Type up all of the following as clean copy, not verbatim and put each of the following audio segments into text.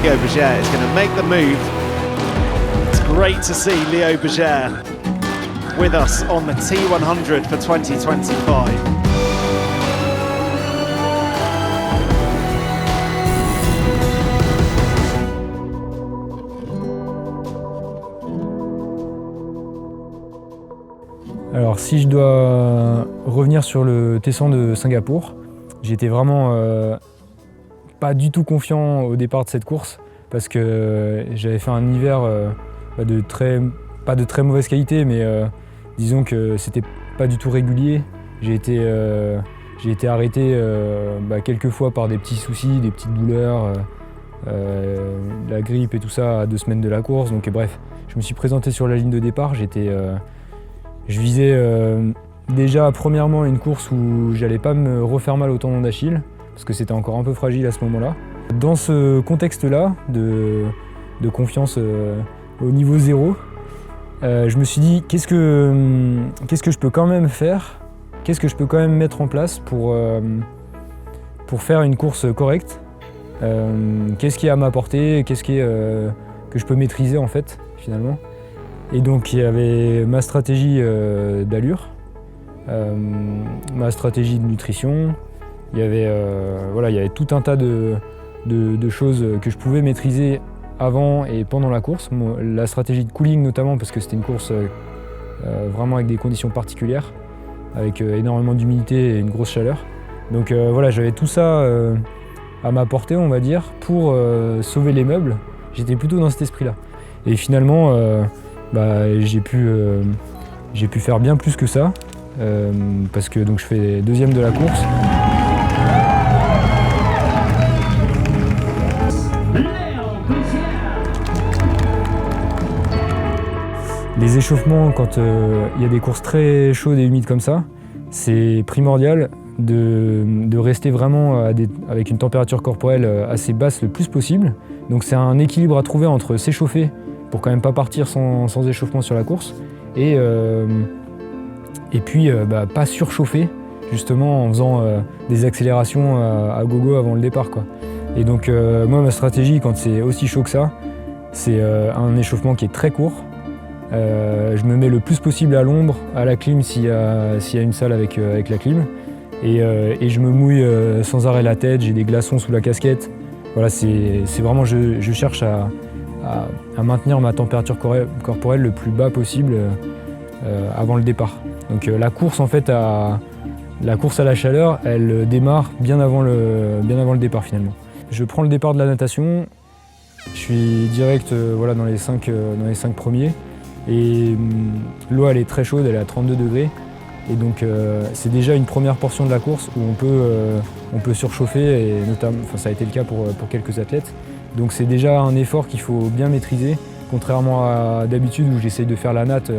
Leo Bergère is going to make the move. It's great to see Leo Bergère with us on the T100 for 2025. Alors si je dois revenir sur le T100 de Singapour, j'étais vraiment pas du tout confiant au départ de cette course parce que j'avais fait un hiver pas de très mauvaise qualité, mais disons que c'était pas du tout régulier. J'ai été arrêté quelques fois par des petits soucis, des petites douleurs, la grippe et tout ça à 2 semaines de la course. Donc bref, je me suis présenté sur la ligne de départ. Je visais déjà premièrement une course où j'allais pas me refaire mal au tendon d'Achille, parce que c'était encore un peu fragile à ce moment-là. Dans ce contexte-là de confiance au niveau 0, je me suis dit qu'est-ce que je peux quand même faire, qu'est-ce que je peux quand même mettre en place pour faire une course correcte, qu'est-ce qui est à m'apporter, qu'est-ce qui est, que je peux maîtriser en fait finalement. Et donc il y avait ma stratégie d'allure, ma stratégie de nutrition, il y avait tout un tas de choses que je pouvais maîtriser avant et pendant la course. La stratégie de cooling notamment, parce que c'était une course vraiment avec des conditions particulières, avec énormément d'humidité et une grosse chaleur. Donc voilà, j'avais tout ça à ma portée, on va dire, pour sauver les meubles. J'étais plutôt dans cet esprit-là. Et finalement, j'ai pu faire bien plus que ça, parce que donc, je fais 2e de la course. Les échauffements, quand il y a des courses très chaudes et humides comme ça, c'est primordial de rester vraiment avec une température corporelle assez basse le plus possible. Donc c'est un équilibre à trouver entre s'échauffer pour quand même pas partir sans échauffement sur la course et puis pas surchauffer justement en faisant des accélérations à gogo avant le départ, quoi. Et donc moi ma stratégie quand c'est aussi chaud que ça, c'est un échauffement qui est très court. Je me mets le plus possible à l'ombre, à la clim s'il y a une salle avec la clim, et je me mouille sans arrêt la tête, j'ai des glaçons sous la casquette. Voilà, c'est vraiment, je cherche à maintenir ma température corporelle le plus bas possible avant le départ. Donc la course en fait la course à la chaleur, elle démarre bien avant le départ finalement. Je prends le départ de la natation, je suis direct dans les 5 premiers. Et l'eau elle est très chaude, elle est à 32 degrés. Et donc c'est déjà une première portion de la course où on peut surchauffer, et notamment, ça a été le cas pour quelques athlètes. Donc c'est déjà un effort qu'il faut bien maîtriser, contrairement à d'habitude où j'essaye de faire la natte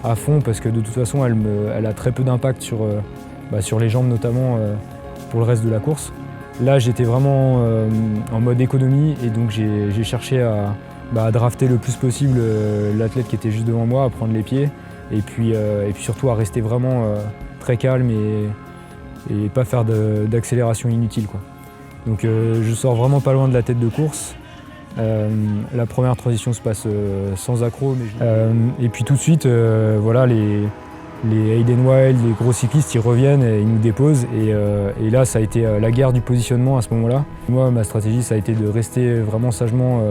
à fond parce que de toute façon elle a très peu d'impact sur les jambes notamment pour le reste de la course. Là j'étais vraiment en mode économie et donc j'ai cherché à drafter le plus possible l'athlète qui était juste devant moi, à prendre les pieds et puis surtout à rester vraiment très calme et pas faire d'accélération inutile, quoi. Donc je sors vraiment pas loin de la tête de course. La première transition se passe sans accroc. Et puis tout de suite, les Hayden Wild, les gros cyclistes, ils reviennent et ils nous déposent. Et là, ça a été la guerre du positionnement à ce moment-là. Moi, ma stratégie, ça a été de rester vraiment sagement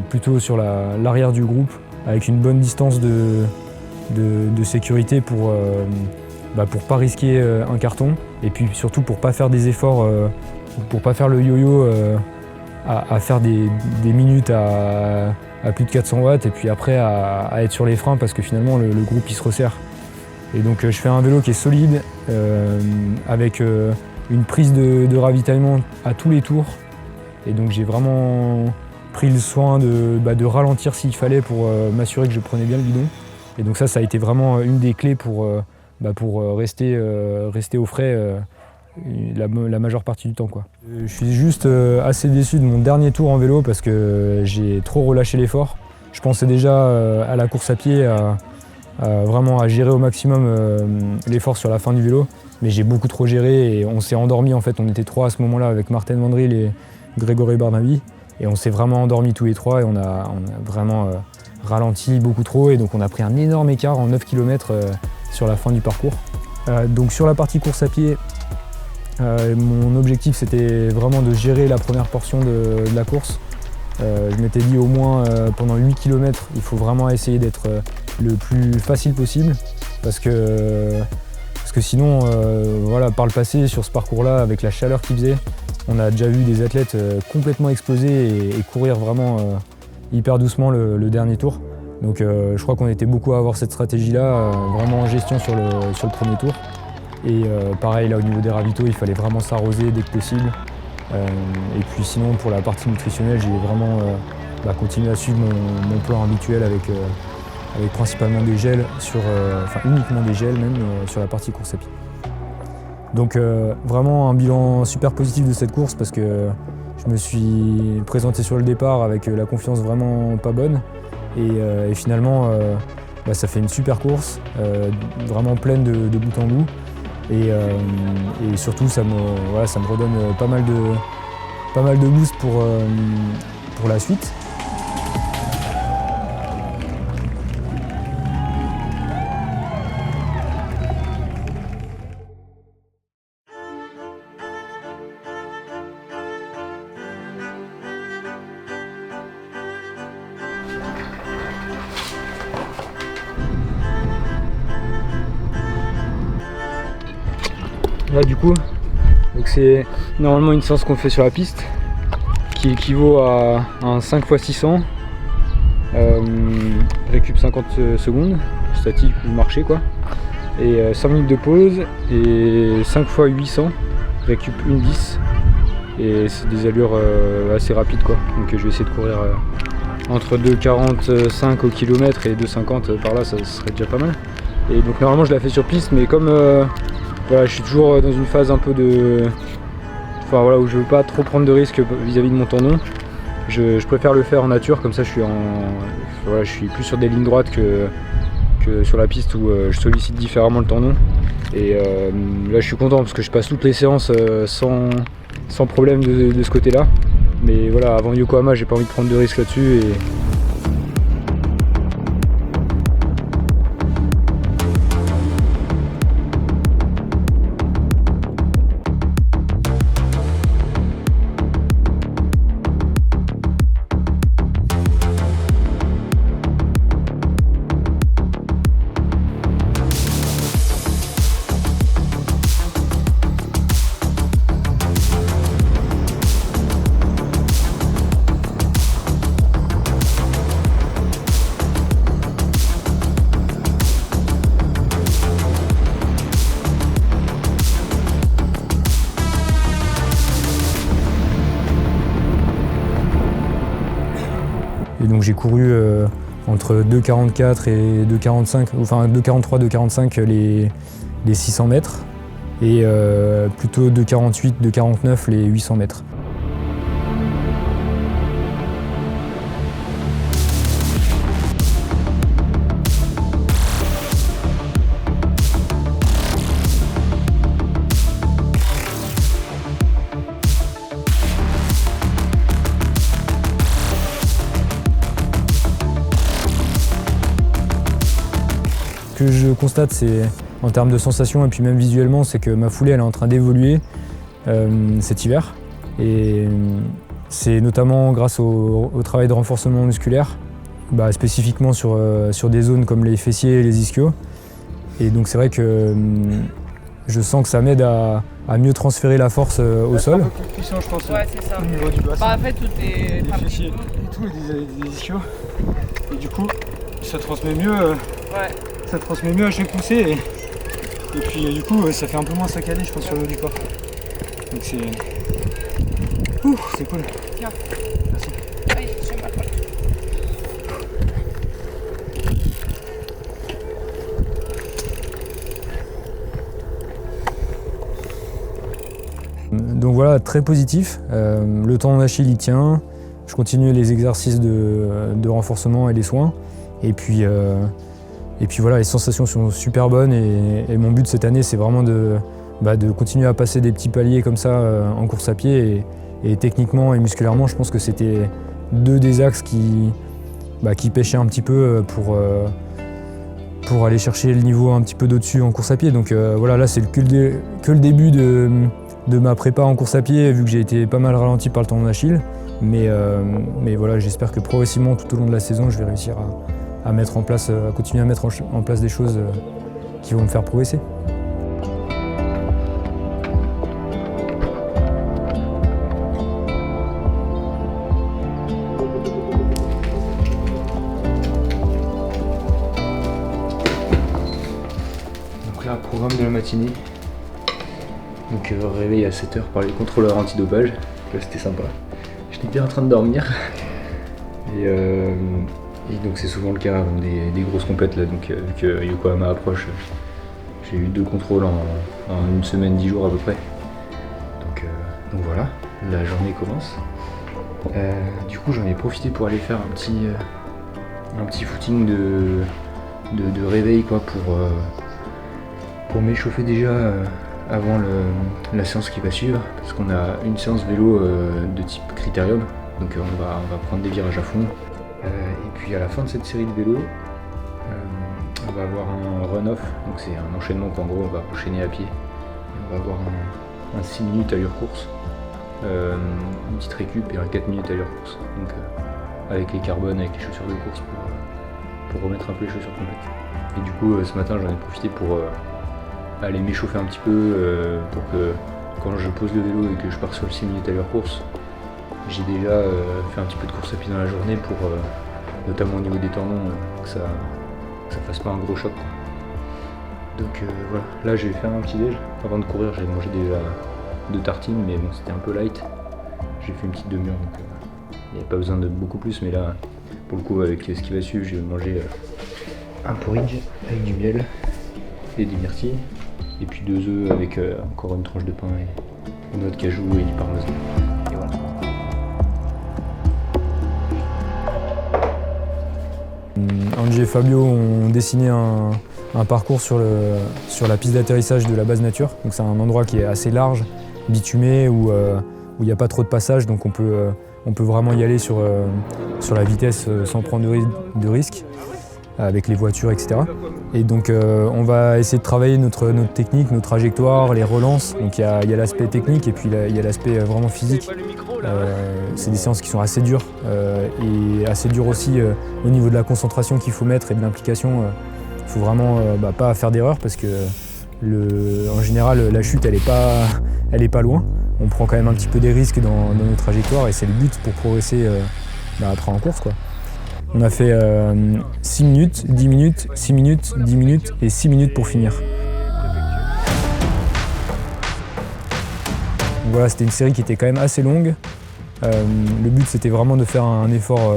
plutôt sur l'arrière du groupe, avec une bonne distance de sécurité pour pas risquer un carton. Et puis surtout pour pas faire des efforts, pour pas faire le yo-yo à faire des minutes à plus de 400 watts et puis après à être sur les freins parce que finalement le groupe il se resserre. Et donc je fais un vélo qui est solide avec une prise de ravitaillement à tous les tours. Et donc j'ai vraiment pris le soin de ralentir s'il fallait pour m'assurer que je prenais bien le guidon. Et donc ça a été vraiment une des clés pour rester au frais la majeure partie du temps, quoi. Je suis juste assez déçu de mon dernier tour en vélo parce que j'ai trop relâché l'effort. Je pensais déjà à la course à pied, vraiment à gérer au maximum l'effort sur la fin du vélo, mais j'ai beaucoup trop géré et on s'est endormi en fait. On était 3 à ce moment-là avec Martin Mandril et Grégory Barnaby Et on s'est vraiment endormis tous les trois et on a vraiment ralenti beaucoup trop. Et donc on a pris un énorme écart en 9 km sur la fin du parcours. Donc sur la partie course à pied, mon objectif c'était vraiment de gérer la première portion de la course. Je m'étais dit au moins pendant 8 km, il faut vraiment essayer d'être le plus facile possible parce que sinon, voilà, par le passé, sur ce parcours-là, avec la chaleur qu'il faisait, on a déjà vu des athlètes complètement exploser et courir vraiment hyper doucement le dernier tour. Donc je crois qu'on était beaucoup à avoir cette stratégie-là, vraiment en gestion sur le premier tour. Et pareil, là au niveau des ravitaux, il fallait vraiment s'arroser dès que possible. Et puis sinon, pour la partie nutritionnelle, j'ai vraiment continué à suivre mon plan habituel avec principalement des gels, uniquement des gels même, sur la partie course à pied. Donc vraiment un bilan super positif de cette course parce que je me suis présenté sur le départ avec la confiance vraiment pas bonne. Et finalement, ça fait une super course, vraiment pleine de bout en bout. Et surtout, ça me redonne pas mal de boost pour la suite. Là du coup, c'est normalement une séance qu'on fait sur la piste qui équivaut à un 5 x 600, récup 50 secondes, statique ou marché quoi, et 5 minutes de pause et 5 x 800, récup 1,10 et c'est des allures assez rapides quoi, donc je vais essayer de courir entre 2,45 au kilomètre et 2,50 par là, ça serait déjà pas mal. Et donc normalement je la fais sur piste, mais comme voilà, je suis toujours dans une phase un peu où je veux pas trop prendre de risques vis-à-vis de mon tendon. Je préfère le faire en nature, comme ça je suis plus sur des lignes droites que sur la piste où je sollicite différemment le tendon. Et là je suis content parce que je passe toutes les séances sans problème de ce côté-là. Mais voilà, avant Yokohama, j'ai pas envie de prendre de risques là-dessus. Et donc j'ai couru entre 2,44 et 2,45, enfin 2,43, 2,45 les 600 mètres et plutôt 2,48, 2,49 les 800 mètres. Ce que je constate, c'est en termes de sensations et puis même visuellement, c'est que ma foulée elle est en train d'évoluer cet hiver. Et c'est notamment grâce au travail de renforcement musculaire, spécifiquement sur des zones comme les fessiers et les ischios. Et donc c'est vrai que je sens que ça m'aide à mieux transférer la force au sol. Un peu plus puissant, je pense, ouais, c'est ça. au niveau du bassin. En fait, tout est Les fessiers et tout, et des ischios. Et du coup, ça transmet mieux. Ouais. Ça transmet mieux à chaque poussée et puis du coup ça fait un peu moins saccadé je pense sur le haut du corps. Donc c'est cool. Bien. Merci. Oui, je m'appelle. Donc voilà, très positif. Le tendon d'Achille il tient. Je continue les exercices de renforcement et les soins. Et puis voilà, les sensations sont super bonnes et mon but cette année, c'est vraiment de continuer à passer des petits paliers comme ça en course à pied Et techniquement et musculairement, je pense que c'était deux des axes qui pêchaient un petit peu pour aller chercher le niveau un petit peu d'au-dessus en course à pied. Donc voilà, là c'est que le début de ma prépa en course à pied, vu que j'ai été pas mal ralenti par le tendon d'Achille. Mais voilà, j'espère que progressivement tout au long de la saison, je vais réussir à continuer à mettre en place des choses qui vont me faire progresser. Donc là, programme de la matinée. Donc réveil à 7h par les contrôleurs antidopage. Là c'était sympa. J'étais bien en train de dormir. Et donc c'est souvent le cas avant des grosses compètes là. Donc vu que Yokohama approche, j'ai eu 2 contrôles en une semaine, 10 jours à peu près. Donc voilà, la journée commence. Du coup j'en ai profité pour aller faire un petit footing de réveil quoi, pour m'échauffer déjà avant la séance qui va suivre, parce qu'on a une séance vélo de type critérium, donc on va prendre des virages à fond. Et puis à la fin de cette série de vélos, on va avoir un run-off, donc c'est un enchaînement qu'en gros on va enchaîner à pied. Et on va avoir un 6 minutes allure course, une petite récup et un 4 minutes allure course, donc avec les carbones, avec les chaussures de course pour remettre un peu les chaussures complètes. Et du coup ce matin j'en ai profité pour aller m'échauffer un petit peu pour que quand je pose le vélo et que je pars sur le 6 minutes à l'heure course, j'ai déjà fait un petit peu de course à pied dans la journée pour, notamment au niveau des tendons, que ça fasse pas un gros choc, quoi. Donc voilà, là j'ai fait un petit déj. Avant de courir j'ai mangé déjà 2 tartines, mais bon c'était un peu light. J'ai fait une petite demi-heure, donc il n'y a pas besoin de beaucoup plus, mais là pour le coup avec ce qui va suivre, j'ai mangé un porridge avec du miel et des myrtilles. Et puis 2 œufs avec encore une tranche de pain et une noix de cajou et du parmesan. Et voilà. Angie et Fabio ont dessiné un parcours sur la piste d'atterrissage de la base nature. Donc c'est un endroit qui est assez large, bitumé, où il n'y a pas trop de passage, donc on peut vraiment y aller sur la vitesse sans prendre de risques, avec les voitures, etc. Et donc on va essayer de travailler notre technique, nos trajectoires, les relances. Donc il y a l'aspect technique et puis il y a l'aspect vraiment physique. C'est des séances qui sont assez dures et assez dures aussi au niveau de la concentration qu'il faut mettre et de l'implication. Il faut vraiment pas faire d'erreur parce que en général la chute elle est pas loin. On prend quand même un petit peu des risques dans nos trajectoires et c'est le but pour progresser après en course, quoi. On a fait 6 minutes, 10 minutes, 6 minutes, 10 minutes et 6 minutes pour finir. Donc voilà, c'était une série qui était quand même assez longue. Le but c'était vraiment de faire un effort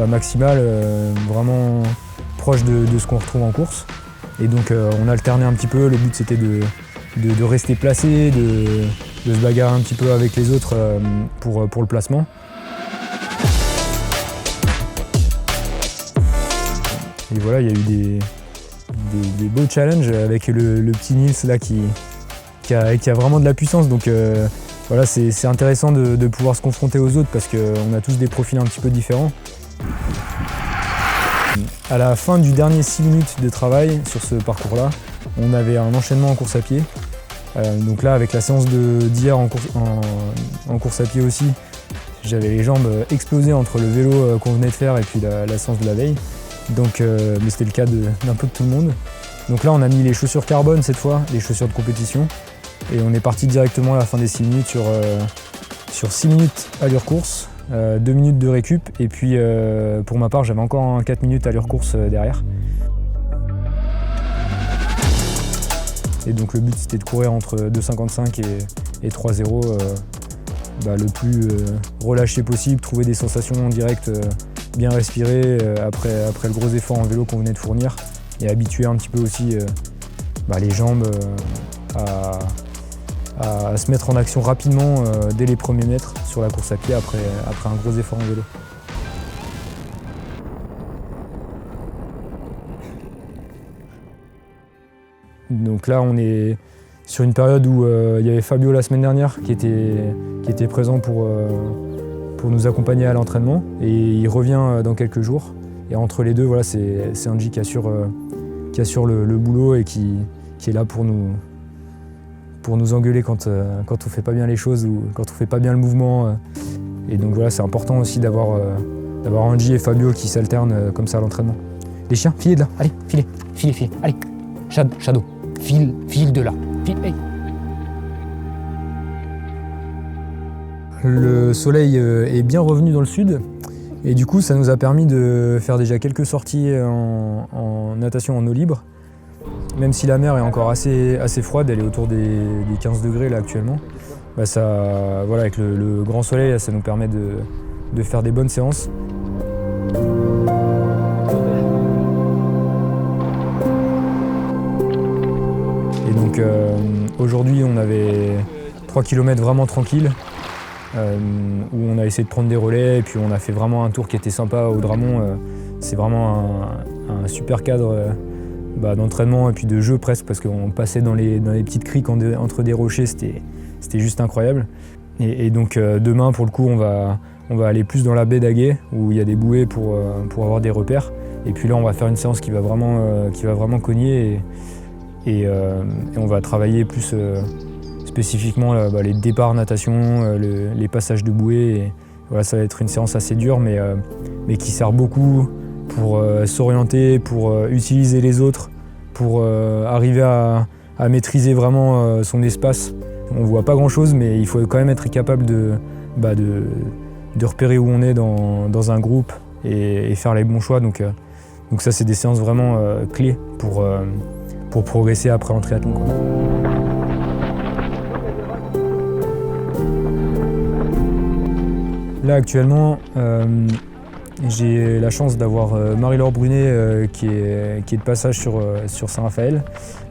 maximal, vraiment proche de ce qu'on retrouve en course. Et donc on alternait un petit peu, le but c'était de rester placé, de se bagarrer un petit peu avec les autres pour le placement. Et voilà, il y a eu des beaux challenges avec le petit Nils là qui a vraiment de la puissance. Donc voilà, c'est intéressant de pouvoir se confronter aux autres parce qu'on a tous des profils un petit peu différents. À la fin du dernier 6 minutes de travail sur ce parcours-là, on avait un enchaînement en course à pied. Donc là, avec la séance d'hier en course à pied aussi, j'avais les jambes explosées entre le vélo qu'on venait de faire et puis la séance de la veille. Donc, mais c'était le cas d'un peu de tout le monde. Donc là, on a mis les chaussures carbone cette fois, les chaussures de compétition. Et on est parti directement à la fin des 6 minutes sur 6 minutes allure course, 2 minutes de récup. Et puis, pour ma part, j'avais encore un 4 minutes allure course derrière. Et donc le but, c'était de courir entre 2,55 et 3,0, le plus relâché possible, trouver des sensations directes, bien respirer après le gros effort en vélo qu'on venait de fournir et habituer un petit peu aussi les jambes à se mettre en action rapidement dès les premiers mètres sur la course à pied après un gros effort en vélo. Donc là, on est sur une période où il y avait Fabio la semaine dernière qui était présent pour nous accompagner à l'entraînement et il revient dans quelques jours. Et entre les deux, voilà, c'est Angie qui assure le boulot et qui est là pour nous engueuler quand on fait pas bien les choses ou quand on fait pas bien le mouvement. Et donc voilà, c'est important aussi d'avoir Angie et Fabio qui s'alternent comme ça à l'entraînement. Les chiens, filez de là, allez, filez, allez. Shadow, file de là. Hey. Le soleil est bien revenu dans le sud et du coup ça nous a permis de faire déjà quelques sorties en natation en eau libre. Même si la mer est encore assez froide, elle est autour des 15 degrés là actuellement, bah ça, voilà, avec le grand soleil, ça nous permet de faire des bonnes séances. Et donc aujourd'hui on avait 3 km vraiment tranquilles, où on a essayé de prendre des relais et puis on a fait vraiment un tour qui était sympa au Dramont. C'est vraiment un super cadre d'entraînement et puis de jeu presque, parce qu'on passait dans les petites criques entre des rochers, c'était juste incroyable. Et donc demain pour le coup on va aller plus dans la baie d'Aguet où il y a des bouées pour avoir des repères. Et puis là on va faire une séance qui va vraiment cogner et on va travailler plus spécifiquement les départs natation, les passages de bouée. Et voilà, ça va être une séance assez dure mais qui sert beaucoup pour s'orienter, pour utiliser les autres, pour arriver à maîtriser vraiment son espace. On ne voit pas grand chose, mais il faut quand même être capable de repérer où on est dans un groupe et faire les bons choix. Donc ça, c'est des séances vraiment clés pour progresser après en triathlon, quoi. Là actuellement, j'ai la chance d'avoir Marie-Laure Brunet qui est de passage sur Saint-Raphaël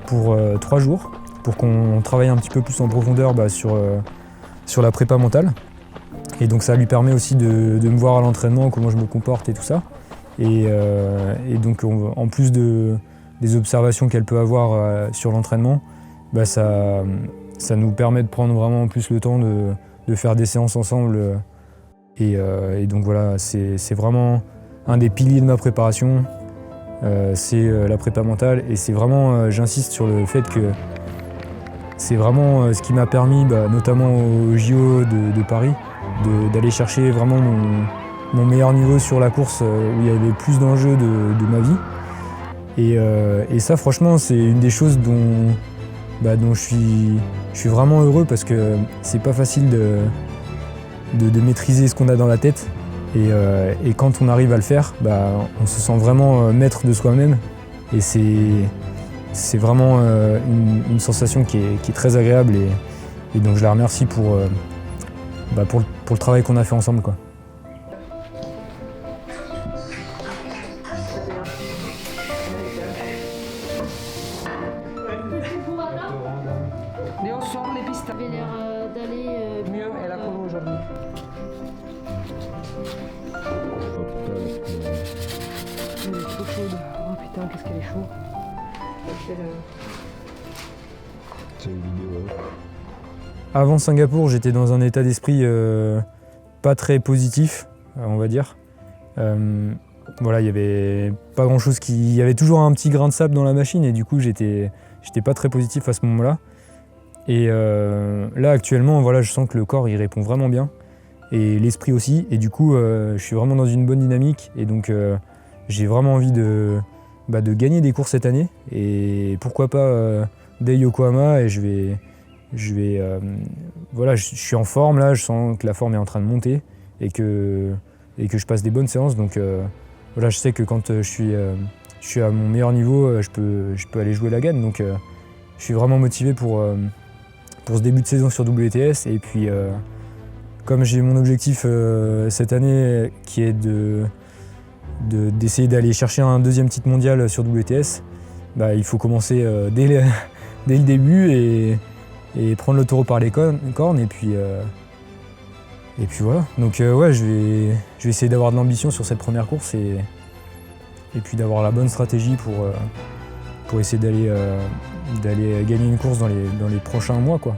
pour 3 jours, pour qu'on travaille un petit peu plus en profondeur sur la prépa mentale. Et donc ça lui permet aussi de me voir à l'entraînement, comment je me comporte et tout ça. Et donc en plus des observations qu'elle peut avoir sur l'entraînement, ça nous permet de prendre vraiment plus le temps de faire des séances ensemble. Et donc voilà, c'est vraiment un des piliers de ma préparation, c'est la prépa mentale. Et c'est vraiment, j'insiste sur le fait que c'est vraiment ce qui m'a permis, notamment au JO de Paris, d'aller chercher vraiment mon meilleur niveau sur la course où il y avait plus d'enjeux de ma vie. Et ça, franchement, c'est une des choses dont je suis vraiment heureux, parce que c'est pas facile de maîtriser ce qu'on a dans la tête. Et quand on arrive à le faire, on se sent vraiment maître de soi-même. Et c'est vraiment une sensation qui est très agréable. Et donc je la remercie pour le travail qu'on a fait ensemble, quoi. Léo, sort les pistes. avait l'air d'aller Mieux, elle a couru aujourd'hui. Elle est trop chaude. Oh putain, qu'est-ce qu'elle est chaude. Avant Singapour, j'étais dans un état d'esprit pas très positif, on va dire. Voilà, il y avait pas grand chose il y avait toujours un petit grain de sable dans la machine, et du coup j'étais pas très positif à ce moment-là. Et là actuellement, voilà, je sens que le corps il répond vraiment bien, et l'esprit aussi, et du coup je suis vraiment dans une bonne dynamique, et donc j'ai vraiment envie de gagner des courses cette année, et pourquoi pas dès Yokohama. Et voilà, je suis en forme là, je sens que la forme est en train de monter et que je passe des bonnes séances. Donc voilà, je sais que quand je suis à mon meilleur niveau, je peux aller jouer la gagne. Donc je suis vraiment motivé pour ce début de saison sur WTS. Et puis comme j'ai mon objectif cette année qui est d'essayer d'aller chercher un deuxième titre mondial sur WTS, il faut commencer dès le début et prendre le taureau par les cornes. Et puis voilà. Donc ouais, je vais essayer d'avoir de l'ambition sur cette première course et puis d'avoir la bonne stratégie pour pour essayer d'aller gagner une course dans les prochains mois, quoi.